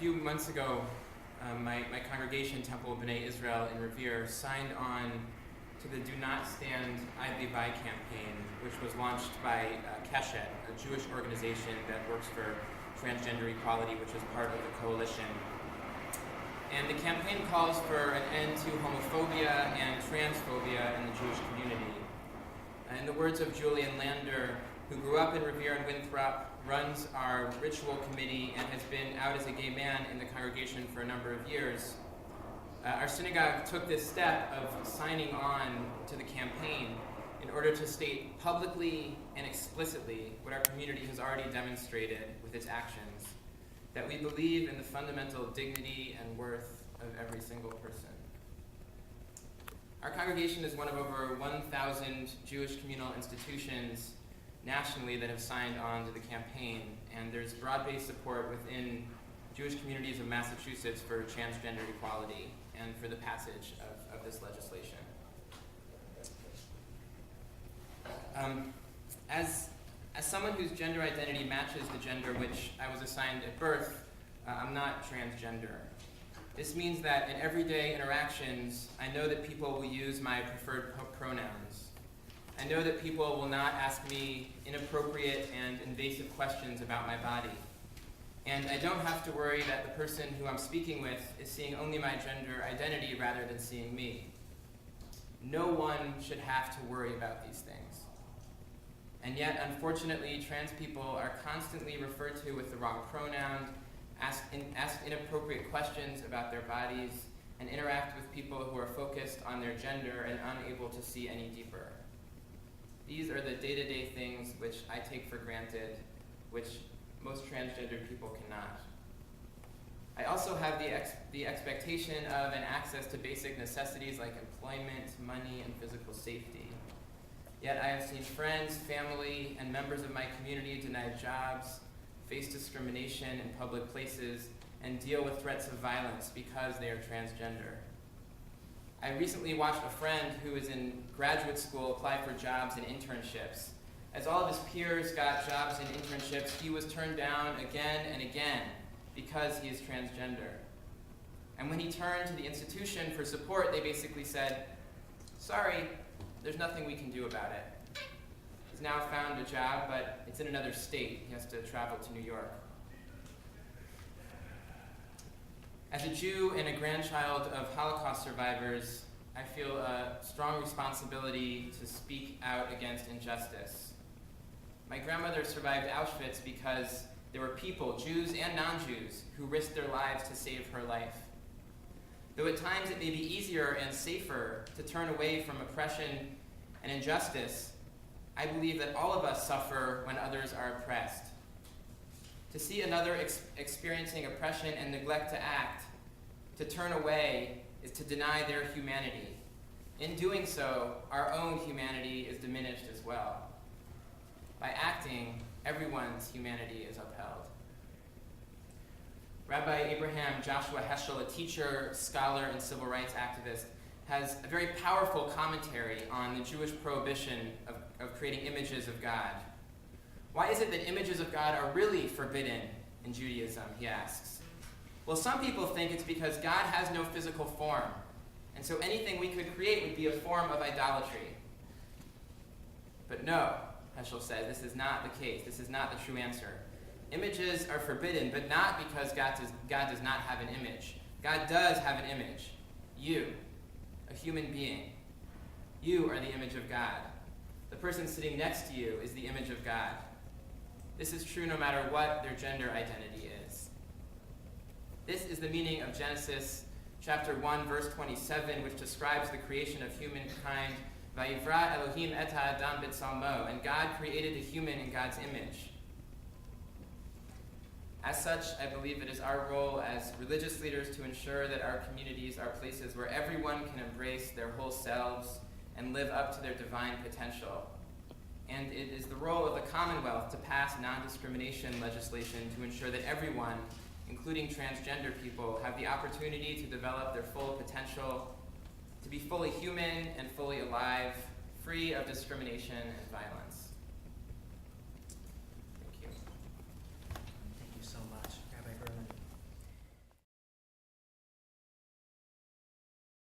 few months ago, my congregation, Temple of B'nai Israel in Revere, signed on to the Do Not Stand Idly By campaign, which was launched by Keshet, a Jewish organization that works for transgender equality, which is part of the coalition. And the campaign calls for an end to homophobia and transphobia in the Jewish community. In the words of Julian Lander, who grew up in Revere and Winthrop, runs our ritual committee, and has been out as a gay man in the congregation for a number of years, our synagogue took this step of signing on to the campaign in order to state publicly and explicitly what our community has already demonstrated with its actions, that we believe in the fundamental dignity and worth of every single person. Our congregation is one of over 1,000 Jewish communal institutions nationally that have signed on to the campaign, and there's broad-based support within Jewish communities of Massachusetts for transgender equality and for the passage of this legislation. As someone whose gender identity matches the gender which I was assigned at birth, I'm not transgender. This means that in everyday interactions, I know that people will use my preferred pronouns. I know that people will not ask me inappropriate and invasive questions about my body. And I don't have to worry that the person who I'm speaking with is seeing only my gender identity rather than seeing me. No one should have to worry about these things. And yet, unfortunately, trans people are constantly referred to with the wrong pronoun, ask inappropriate questions about their bodies, and interact with people who are focused on their gender and unable to see any deeper. These are the day-to-day things which I take for granted, which most transgendered people cannot. I also have the expectation of and access to basic necessities like employment, money, and physical safety. Yet I have seen friends, family, and members of my community denied jobs, face discrimination in public places, and deal with threats of violence because they are transgender. I recently watched a friend who is in graduate school apply for jobs and internships. As all of his peers got jobs and internships, he was turned down again and again because he is transgender. And when he turned to the institution for support, they basically said, "Sorry, there's nothing we can do about it." He's now found a job, but it's in another state. He has to travel to New York. As a Jew and a grandchild of Holocaust survivors, I feel a strong responsibility to speak out against injustice. My grandmother survived Auschwitz because there were people, Jews and non-Jews, who risked their lives to save her life. Though at times it may be easier and safer to turn away from oppression and injustice, I believe that all of us suffer when others are oppressed. To see another experiencing oppression and neglect to act, to turn away, is to deny their humanity. In doing so, our own humanity is diminished as well. By acting, everyone's humanity is upheld. Rabbi Abraham Joshua Heschel, a teacher, scholar, and civil rights activist, has a very powerful commentary on the Jewish prohibition of creating images of God. Why is it that images of God are really forbidden in Judaism, he asks. Well, some people think it's because God has no physical form, and so anything we could create would be a form of idolatry. But no, Heschel says, this is not the case. This is not the true answer. Images are forbidden, but not because God does not have an image. God does have an image. You, a human being. You are the image of God. The person sitting next to you is the image of God. This is true no matter what their gender identity is. This is the meaning of Genesis chapter 1, verse 27, which describes the creation of humankind. Vayivra Elohim et ha'adam b'tzalmo, and God created the human in God's image. As such, I believe it is our role as religious leaders to ensure that our communities are places where everyone can embrace their whole selves and live up to their divine potential. And it is the role of the Commonwealth to pass non-discrimination legislation to ensure that everyone, including transgender people, have the opportunity to develop their full potential, to be fully human and fully alive, free of discrimination and violence.